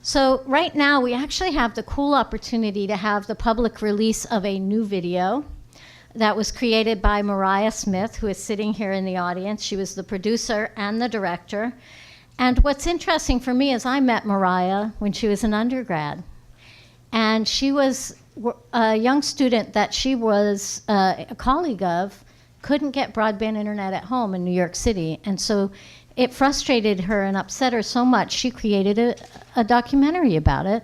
So right now we actually have the cool opportunity to have the public release of a new video that was created by Mariah Smith, who is sitting here in the audience. She was the producer and the director. And what's interesting for me is I met Mariah when she was an undergrad. And she was a young student that she was a colleague of, couldn't get broadband internet at home in New York City. And so it frustrated her and upset her so much, she created a documentary about it.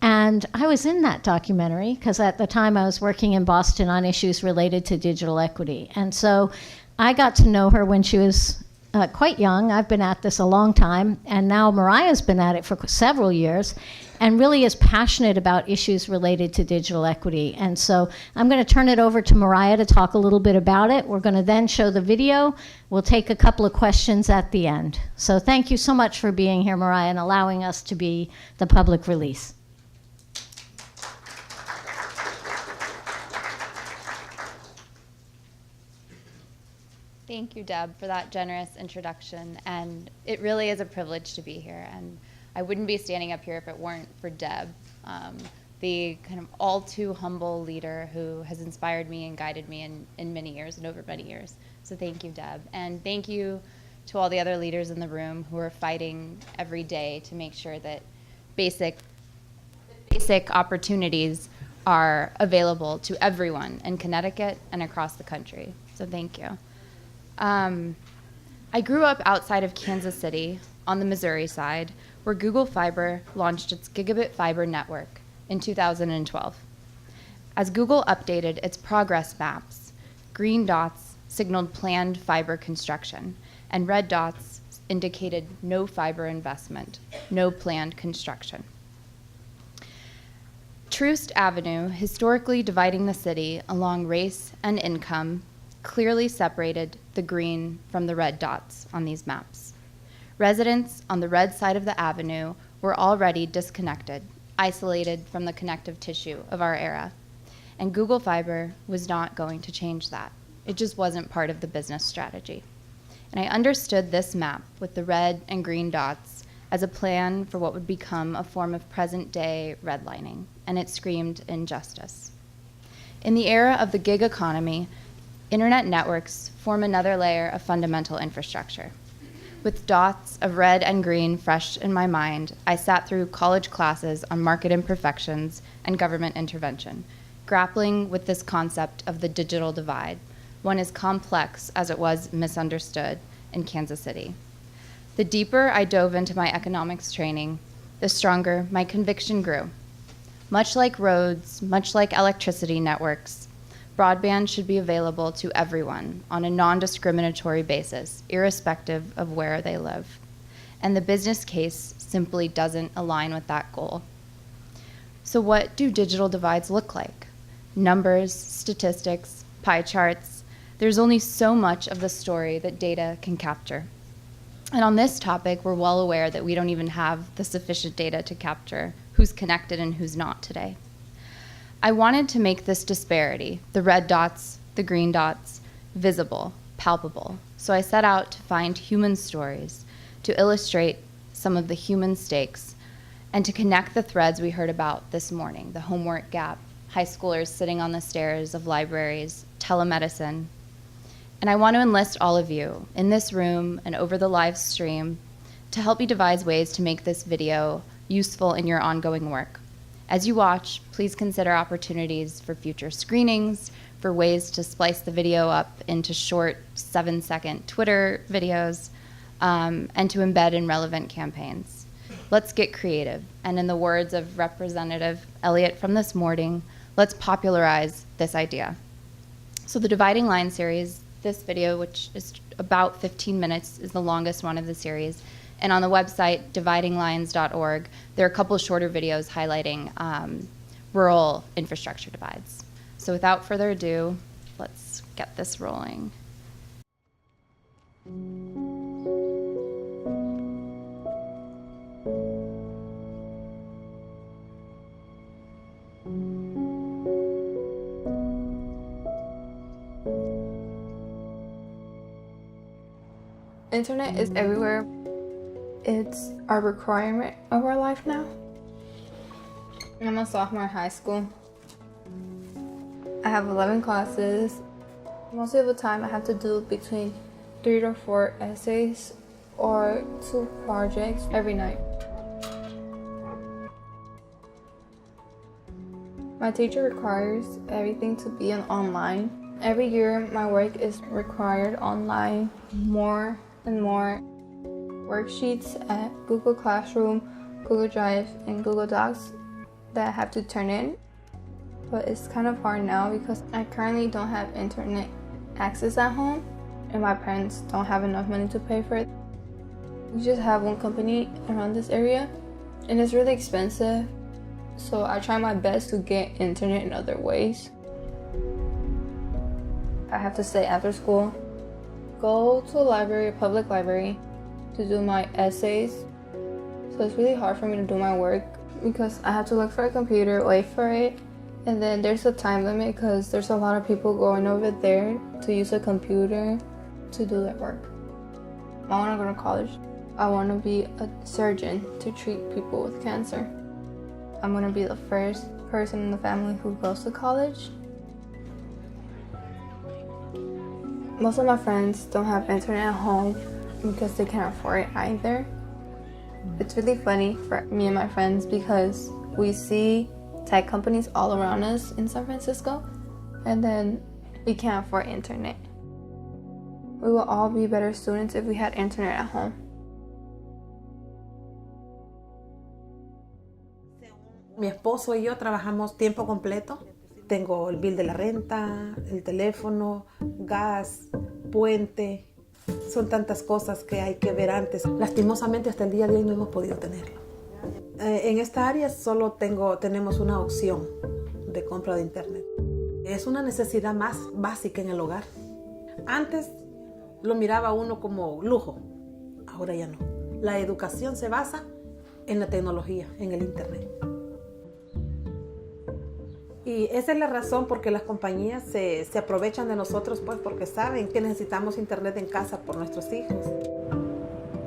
And I was in that documentary because at the time I was working in Boston on issues related to digital equity. And so I got to know her when she was quite young. I've been at this a long time, and now Mariah's been at it for several years and really is passionate about issues related to digital equity. And so I'm going to turn it over to Mariah to talk a little bit about it. We're going to then show the video. We'll take a couple of questions at the end. So thank you so much for being here, Mariah, and allowing us to be the public release. Thank you, Deb, for that generous introduction. And it really is a privilege to be here. And I wouldn't be standing up here if it weren't for Deb, the kind of all too humble leader who has inspired me and guided me in many years and over many years. So thank you, Deb. And thank you to all the other leaders in the room who are fighting every day to make sure that basic opportunities are available to everyone in Connecticut and across the country. So thank you. I grew up outside of Kansas City on the Missouri side, where Google Fiber launched its gigabit fiber network in 2012. As Google updated its progress maps, green dots signaled planned fiber construction, and red dots indicated no fiber investment, no planned construction. Troost Avenue, historically dividing the city along race and income, clearly separated the green from the red dots on these maps. Residents on the red side of the avenue were already disconnected, isolated from the connective tissue of our era. And Google Fiber was not going to change that. It just wasn't part of the business strategy. And I understood this map with the red and green dots as a plan for what would become a form of present-day redlining, and it screamed injustice. In the era of the gig economy, internet networks form another layer of fundamental infrastructure. With dots of red and green fresh in my mind, I sat through college classes on market imperfections and government intervention, grappling with this concept of the digital divide, one as complex as it was misunderstood in Kansas City. The deeper I dove into my economics training, the stronger my conviction grew. Much like roads, much like electricity networks, broadband should be available to everyone on a non-discriminatory basis, irrespective of where they live. And the business case simply doesn't align with that goal. So what do digital divides look like? Numbers, statistics, pie charts. There's only so much of the story that data can capture. And on this topic, we're well aware that we don't even have the sufficient data to capture who's connected and who's not today. I wanted to make this disparity, the red dots, the green dots, visible, palpable. So I set out to find human stories, to illustrate some of the human stakes, and to connect the threads we heard about this morning, the homework gap, high schoolers sitting on the stairs of libraries, telemedicine. And I want to enlist all of you in this room and over the live stream to help me devise ways to make this video useful in your ongoing work. As you watch, please consider opportunities for future screenings, for ways to splice the video up into short 7-second Twitter videos, and to embed in relevant campaigns. Let's get creative. And in the words of Representative Elliott from this morning, let's popularize this idea. So the Dividing Line series, this video, which is about 15 minutes, is the longest one of the series. And on the website, dividinglines.org, there are a couple shorter videos highlighting rural infrastructure divides. So without further ado, let's get this rolling. Internet is everywhere. It's a requirement of our life now. I'm a sophomore in high school. I have 11 classes. Most of the time I have to do between 3 to 4 essays or 2 projects every night. My teacher requires everything to be online. Every year my work is required online, more and more worksheets at Google Classroom, Google Drive, and Google Docs that I have to turn in. But it's kind of hard now because I currently don't have internet access at home and my parents don't have enough money to pay for it. We just have one company around this area and it's really expensive. So I try my best to get internet in other ways. I have to stay after school, go to a library, a public library, to do my essays. So it's really hard for me to do my work because I have to look for a computer, wait for it, and then there's a time limit because there's a lot of people going over there to use a computer to do their work. I want to go to college. I want to be a surgeon to treat people with cancer. I'm going to be the first person in the family who goes to college. Most of my friends don't have internet at home because they can't afford it either. It's really funny for me and my friends because we see tech companies all around us in San Francisco and then we can't afford internet. We will all be better students if we had internet at home. Mi esposo y yo trabajamos tiempo completo. Tengo el bill de la renta, el teléfono, gas, puente. Son tantas cosas que hay que ver antes. Lastimosamente hasta el día de hoy no hemos podido tenerlo. En esta área solo tenemos una opción de compra de internet. Es una necesidad más básica en el hogar. Antes lo miraba uno como lujo, ahora ya no. La educación se basa en la tecnología, en el internet. Y esa es la razón por que las compañías se aprovechan de nosotros, pues porque saben que necesitamos internet en casa por nuestros hijos.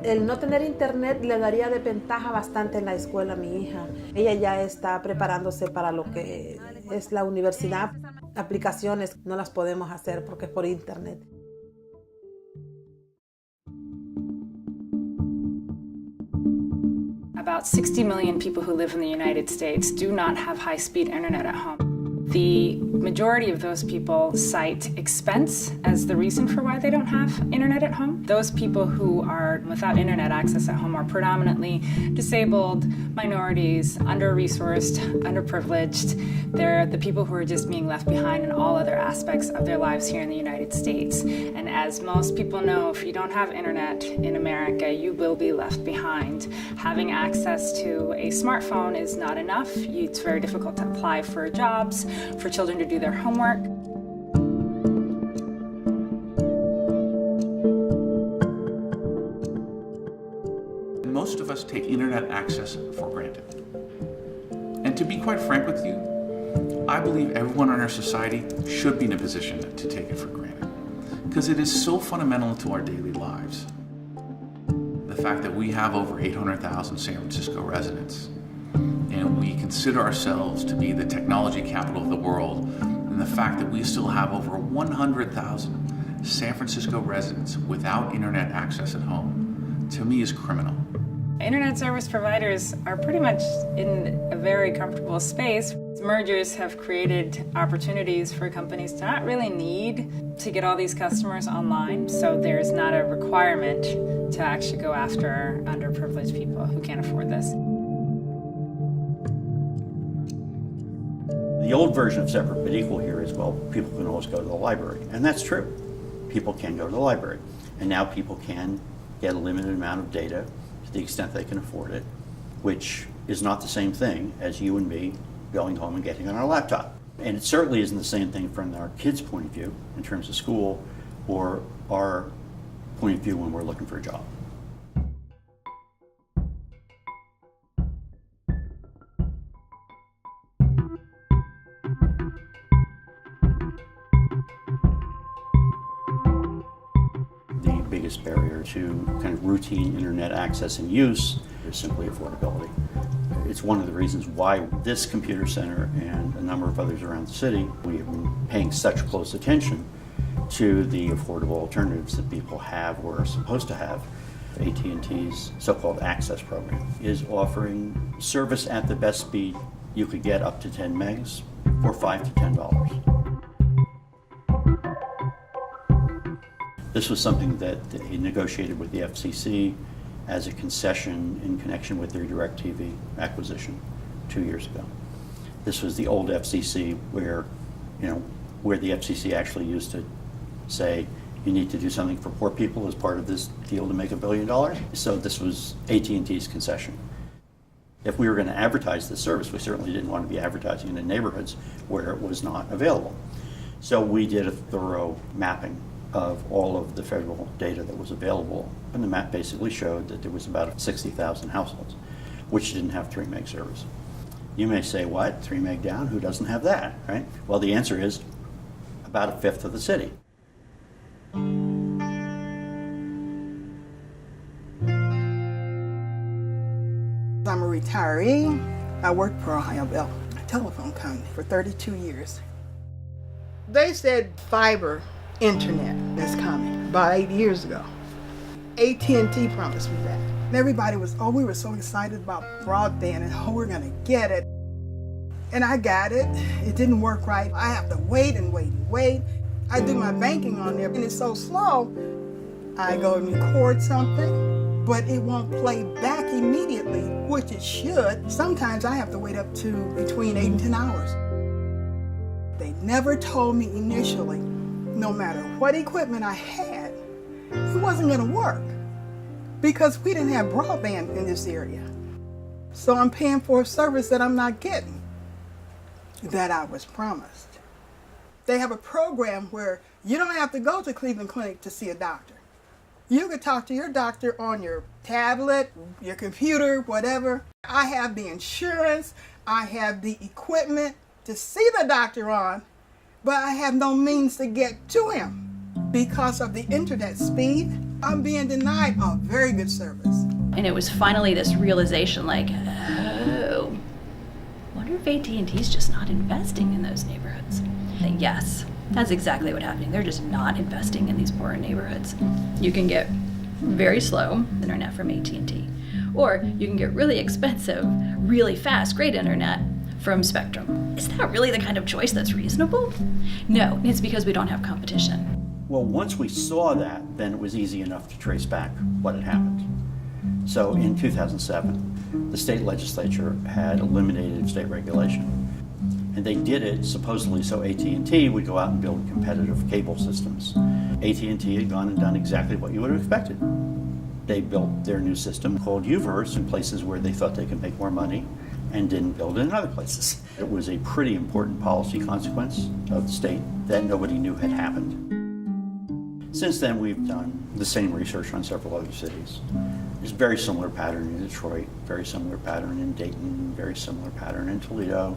El no tener internet le daría de ventaja bastante en la escuela a mi hija. Ella ya está preparándose para lo que es la universidad. Aplicaciones no las podemos hacer porque es por internet. About 60 million people who live in the United States do not have high-speed internet at home. The majority of those people cite expense as the reason for why they don't have internet at home. Those people who are without internet access at home are predominantly disabled, minorities, under-resourced, underprivileged. They're the people who are just being left behind in all other aspects of their lives here in the United States. And as most people know, if you don't have internet in America, you will be left behind. Having access to a smartphone is not enough. It's very difficult to apply for jobs, for children to do their homework. Most of us take internet access for granted. And to be quite frank with you, I believe everyone in our society should be in a position to take it for granted, because it is so fundamental to our daily lives. The fact that we have over 800,000 San Francisco residents, and we consider ourselves to be the technology capital of the world, and the fact that we still have over 100,000 San Francisco residents without internet access at home, to me is criminal. Internet service providers are pretty much in a very comfortable space. Mergers have created opportunities for companies to not really need to get all these customers online, so there's not a requirement to actually go after underprivileged people who can't afford this. The old version of separate but equal here is, well, people can always go to the library. And that's true. People can go to the library. And now people can get a limited amount of data to the extent they can afford it, which is not the same thing as you and me going home and getting on our laptop. And it certainly isn't the same thing from our kids' point of view in terms of school or our point of view when we're looking for a job. biggest barrier to kind of routine internet access and use is simply affordability. It's one of the reasons why this computer center and a number of others around the city, we have been paying such close attention to the affordable alternatives that people have or are supposed to have. AT&T's so-called access program is offering service at the best speed you could get, up to 10 megs for $5 to $10. This was something that they negotiated with the FCC as a concession in connection with their DirecTV acquisition 2 years ago. This was the old FCC where the FCC actually used to say, you need to do something for poor people as part of this deal to make $1 billion. So this was AT&T's concession. If we were going to advertise this service, we certainly didn't want to be advertising in the neighborhoods where it was not available. So we did a thorough mapping of all of the federal data that was available, and the map basically showed that there was about 60,000 households which didn't have 3 meg service. You may say, what, 3 meg down? Who doesn't have that, right? Well, the answer is about a fifth of the city. I'm a retiree. I worked for Ohio Bell Telephone Company for 32 years. They said fiber internet is coming about 8 years ago. AT&T promised me that. And everybody was, we were so excited about broadband and we're gonna get it. And I got it. It didn't work right. I have to wait and wait and wait. I do my banking on there and it's so slow. I go and record something, but it won't play back immediately, which it should. Sometimes I have to wait up to between 8 and 10 hours. They never told me initially, no matter what equipment I had, it wasn't gonna work because we didn't have broadband in this area. So I'm paying for a service that I'm not getting, that I was promised. They have a program where you don't have to go to Cleveland Clinic to see a doctor. You can talk to your doctor on your tablet, your computer, whatever. I have the insurance, I have the equipment to see the doctor on, but I have no means to get to him. Because of the internet speed, I'm being denied a very good service. And it was finally this realization like, oh, wonder if AT&T's just not investing in those neighborhoods. And yes, that's exactly what's happening. They're just not investing in these poorer neighborhoods. You can get very slow internet from AT&T, or you can get really expensive, really fast, great internet from Spectrum. Is that really the kind of choice that's reasonable? No, it's because we don't have competition. Well, once we saw that, then it was easy enough to trace back what had happened. So in 2007, the state legislature had eliminated state regulation. And they did it supposedly so AT&T would go out and build competitive cable systems. AT&T had gone and done exactly what you would have expected. They built their new system called UVerse in places where they thought they could make more money and didn't build it in other places. It was a pretty important policy consequence of the state that nobody knew had happened. Since then, we've done the same research on several other cities. There's a very similar pattern in Detroit, very similar pattern in Dayton, very similar pattern in Toledo.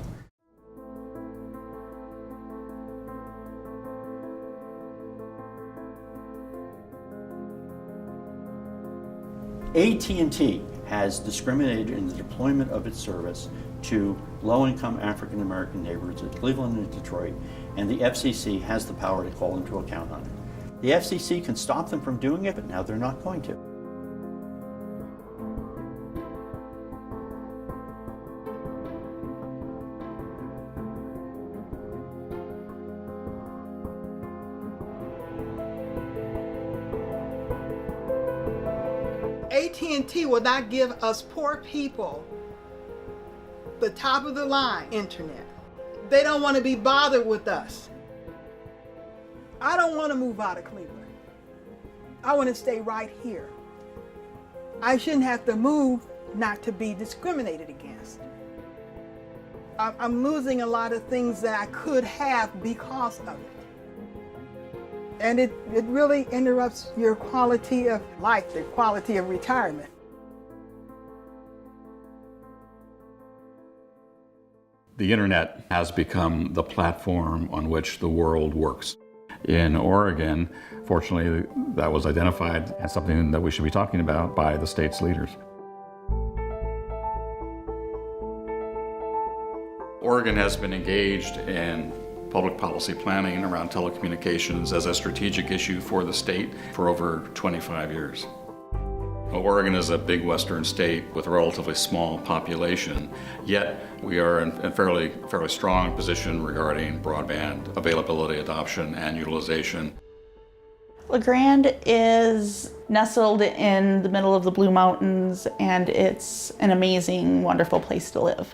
AT&T has discriminated in the deployment of its service to low-income African-American neighborhoods in Cleveland and Detroit, and the FCC has the power to call them to account on it. The FCC can stop them from doing it, but now they're not going to. AT&T will not give us poor people the top of the line internet. They don't want to be bothered with us. I don't want to move out of Cleveland. I want to stay right here. I shouldn't have to move not to be discriminated against. I'm losing a lot of things that I could have because of it. And it really interrupts your quality of life, the quality of retirement. The internet has become the platform on which the world works. in Oregon. Fortunately, that was identified as something that we should be talking about by the state's leaders. Oregon has been engaged in public policy planning around telecommunications as a strategic issue for the state for over 25 years. Oregon is a big western state with a relatively small population, yet we are in a fairly strong position regarding broadband availability, adoption, and utilization. La Grande is nestled in the middle of the Blue Mountains, and it's an amazing, wonderful place to live.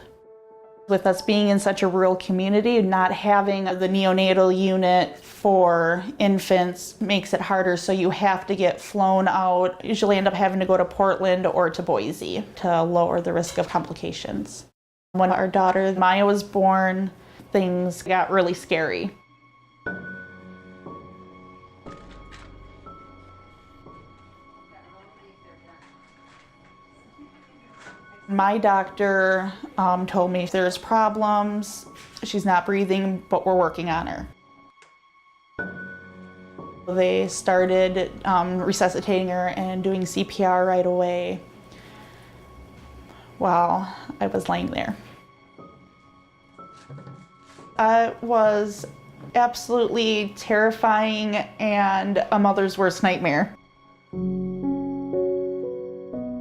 With us being in such a rural community, not having the neonatal unit for infants makes it harder, so you have to get flown out. Usually end up having to go to Portland or to Boise to lower the risk of complications. When our daughter Maya was born, things got really scary. My doctor told me there's problems, she's not breathing, but we're working on her. They started resuscitating her and doing CPR right away while I was laying there. It was absolutely terrifying and a mother's worst nightmare.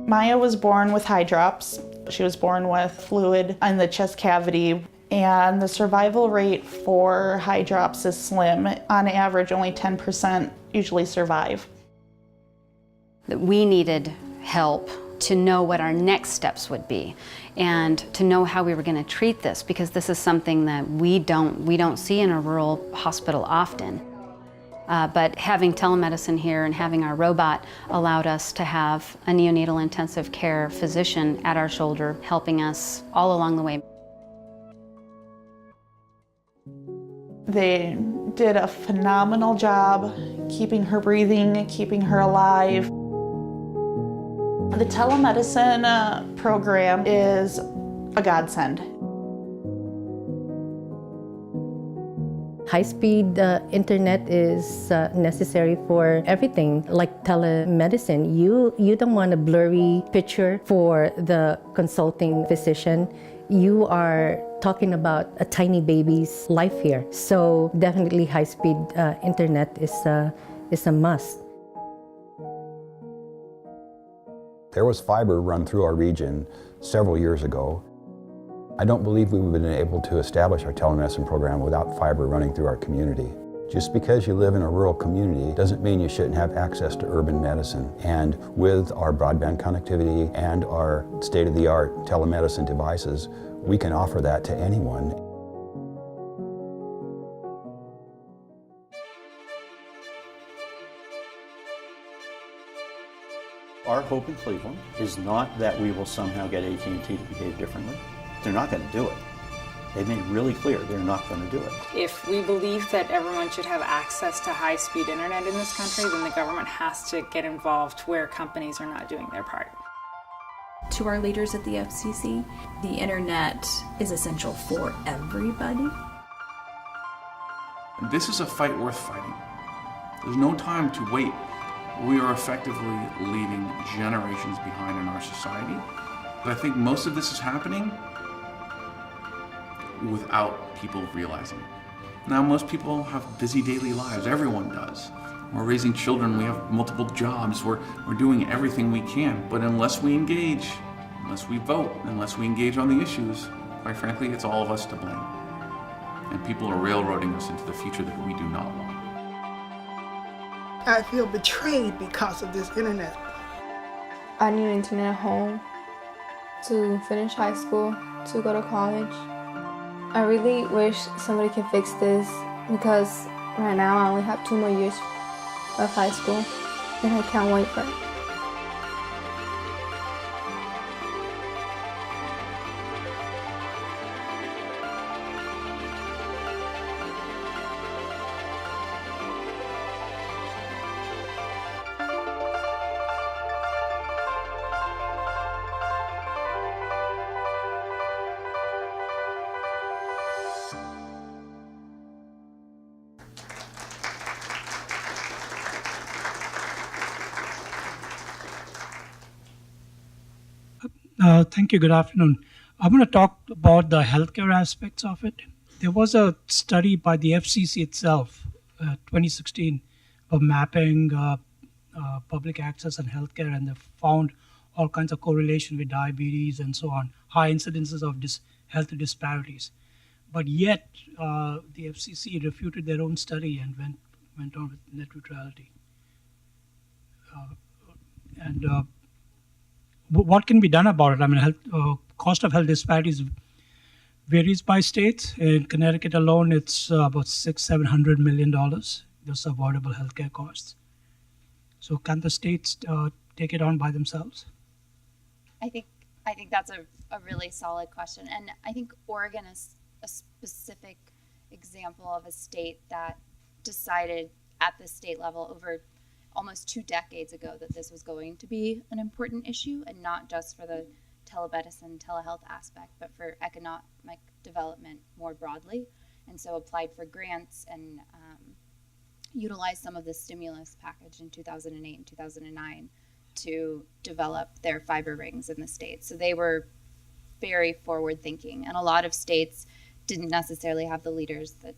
Maya was born with high drops. She was born with fluid in the chest cavity, and the survival rate for high drops is slim. On average, only 10% usually survive. We needed help to know what our next steps would be and to know how we were going to treat this, because this is something that we don't see in a rural hospital often. But having telemedicine here and having our robot allowed us to have a neonatal intensive care physician at our shoulder helping us all along the way. They did a phenomenal job keeping her breathing, keeping her alive. The telemedicine program is a godsend. High-speed internet is necessary for everything, like telemedicine. You don't want a blurry picture for the consulting physician. You are talking about a tiny baby's life here. So definitely high-speed internet is a must. There was fiber run through our region several years ago. I don't believe we would have been able to establish our telemedicine program without fiber running through our community. Just because you live in a rural community doesn't mean you shouldn't have access to urban medicine. And with our broadband connectivity and our state-of-the-art telemedicine devices, we can offer that to anyone. Our hope in Cleveland is not that we will somehow get AT&T to behave differently. They're not going to do it. They've made really clear they're not going to do it. If we believe that everyone should have access to high-speed internet in this country, then the government has to get involved where companies are not doing their part. To our leaders at the FCC, the internet is essential for everybody. This is a fight worth fighting. There's no time to wait. We are effectively leaving generations behind in our society. But I think most of this is happening without people realizing it. Now, most people have busy daily lives. Everyone does. We're raising children. We have multiple jobs. We're doing everything we can. But unless we engage, unless we vote, unless we engage on the issues, quite frankly, it's all of us to blame. And people are railroading us into the future that we do not want. I feel betrayed because of this internet. I need internet at home to finish high school, to go to college. I really wish somebody could fix this because right now I only have 2 more years of high school and I can't wait for it. Thank you. Good afternoon. I'm going to talk about the healthcare aspects of it. There was a study by the FCC itself, 2016, of mapping public access and healthcare, and they found all kinds of correlation with diabetes and so on, high incidences of health disparities. But yet, the FCC refuted their own study and went on with net neutrality. What can be done about it? I mean, cost of health disparities varies by state. In Connecticut alone, it's about $600-700 million, just avoidable healthcare costs. So can the states take it on by themselves? I think that's a really solid question. And I think Oregon is a specific example of a state that decided at the state level over almost 2 decades ago that this was going to be an important issue, and not just for the telemedicine, telehealth aspect, but for economic development more broadly. And so applied for grants and utilized some of the stimulus package in 2008 and 2009 to develop their fiber rings in the state. So they were very forward thinking, and a lot of states didn't necessarily have the leaders that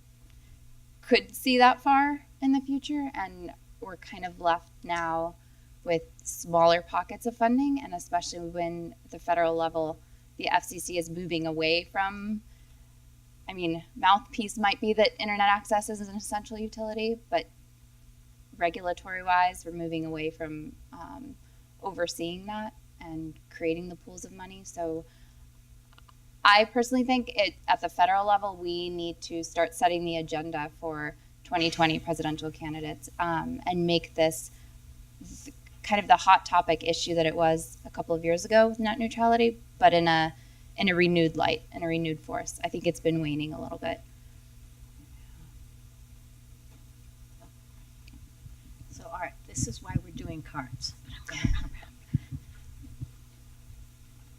could see that far in the future, and we're kind of left now with smaller pockets of funding, and especially when the federal level, the FCC is moving away from, I mean, mouthpiece might be that internet access is an essential utility, but regulatory-wise, we're moving away from overseeing that and creating the pools of money. So I personally think at the federal level, we need to start setting the agenda for 2020 presidential candidates and make this kind of the hot topic issue that it was a couple of years ago with net neutrality, but in a renewed light, in a renewed force. I think it's been waning a little bit. So Art, this is why we're doing cards. But I'm going to come around.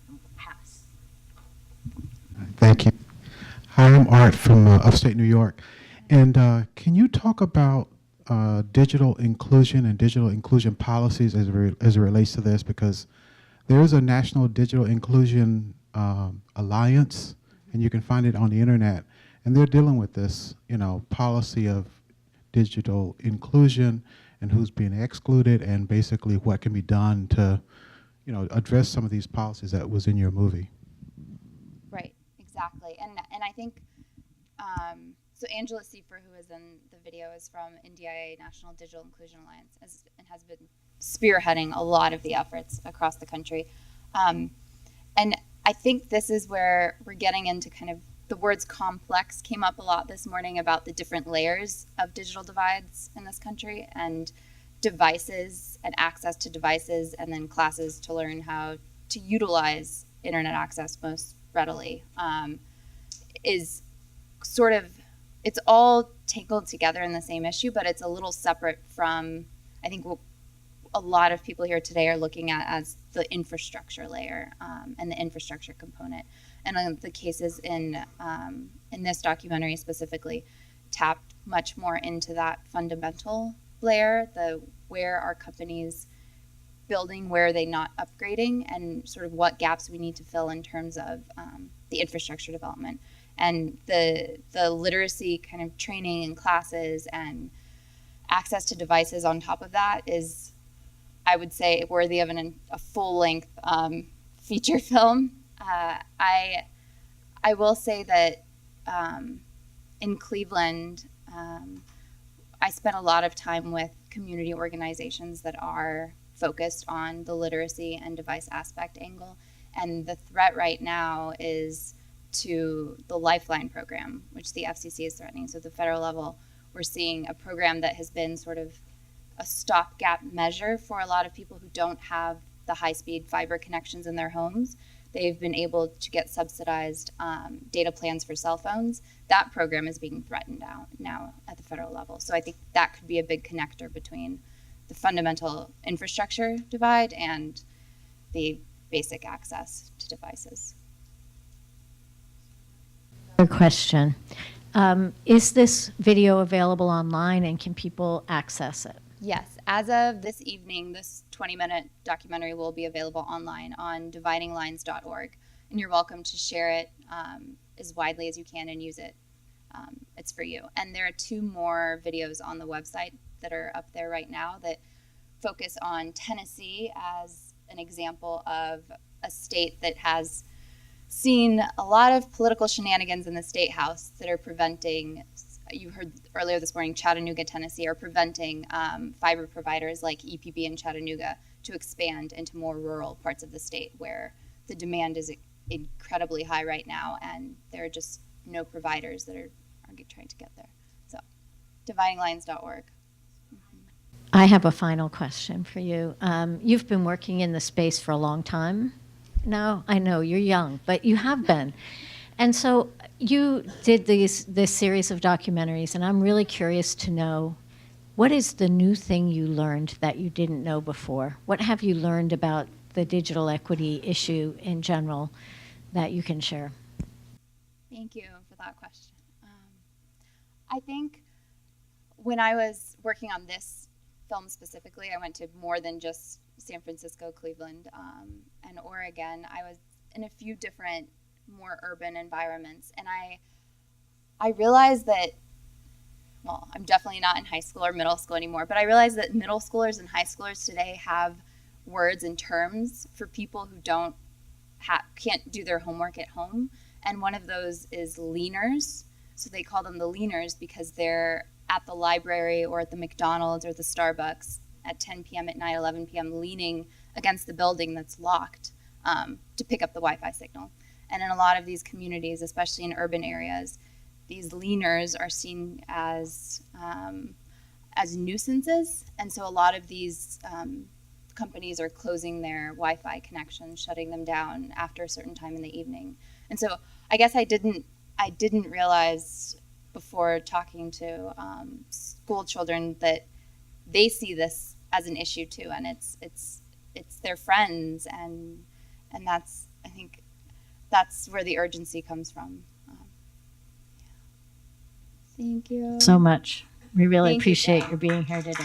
And we'll pass. Thank you. Hi, I'm Art from upstate New York. And can you talk about digital inclusion and digital inclusion policies as it relates to this? Because there is a National Digital Inclusion Alliance, and you can find it on the internet. And they're dealing with this, policy of digital inclusion and who's being excluded, and basically what can be done to, address some of these policies that was in your movie. Right, exactly. And I think, so Angela Seifer, who is in the video, is from NDIA, National Digital Inclusion Alliance, and has been spearheading a lot of the efforts across the country. And I think this is where we're getting into kind of, the words complex came up a lot this morning about the different layers of digital divides in this country, and devices and access to devices, and then classes to learn how to utilize internet access most readily, is sort of, it's all tangled together in the same issue, but it's a little separate from, I think, what a lot of people here today are looking at as the infrastructure layer and the infrastructure component. And the cases in this documentary specifically tapped much more into that fundamental layer, the where are companies building, where are they not upgrading, and sort of what gaps we need to fill in terms of the infrastructure development. And the literacy kind of training and classes and access to devices on top of that is, I would say, worthy of a full-length feature film. I will say that in Cleveland, I spent a lot of time with community organizations that are focused on the literacy and device aspect angle. And the threat right now is to the Lifeline program, which the FCC is threatening. So at the federal level, we're seeing a program that has been sort of a stopgap measure for a lot of people who don't have the high-speed fiber connections in their homes. They've been able to get subsidized data plans for cell phones. That program is being threatened out now at the federal level. So I think that could be a big connector between the fundamental infrastructure divide and the basic access to devices. Another question. Is this video available online, and can people access it? Yes, As of this evening, this 20-minute documentary will be available online on dividinglines.org, and you're welcome to share it as widely as you can and use it. It's for you. And there are 2 more videos on the website that are up there right now that focus on Tennessee as an example of a state that has seen a lot of political shenanigans in the state house that are preventing, you heard earlier this morning, Chattanooga, Tennessee, are preventing fiber providers like EPB in Chattanooga to expand into more rural parts of the state where the demand is incredibly high right now, and there are just no providers that are trying to get there. So, dividinglines.org. I have a final question for you. You've been working in the space for a long time. No, I know you're young, but you have been. And so you did this series of documentaries, and I'm really curious to know, what is the new thing you learned that you didn't know before? What have you learned about the digital equity issue in general that you can share? Thank you for that question. I think when I was working on this film specifically, I went to more than just San Francisco, Cleveland, and Oregon. I was in a few different, more urban environments, and I realized that, well, I'm definitely not in high school or middle school anymore, but I realized that middle schoolers and high schoolers today have words and terms for people who can't do their homework at home, and one of those is leaners. So they call them the leaners because they're at the library or at the McDonald's or the Starbucks at 10 p.m. at night, 11 p.m., leaning against the building that's locked to pick up the Wi-Fi signal. And in a lot of these communities, especially in urban areas, these leaners are seen as nuisances. And so a lot of these companies are closing their Wi-Fi connections, shutting them down after a certain time in the evening. And so I guess I didn't realize before talking to school children that they see this as an issue too, and it's their friends, and that's, I think that's where the urgency comes from. Thank you so much. We really Thank you, appreciate Jen. your being here today.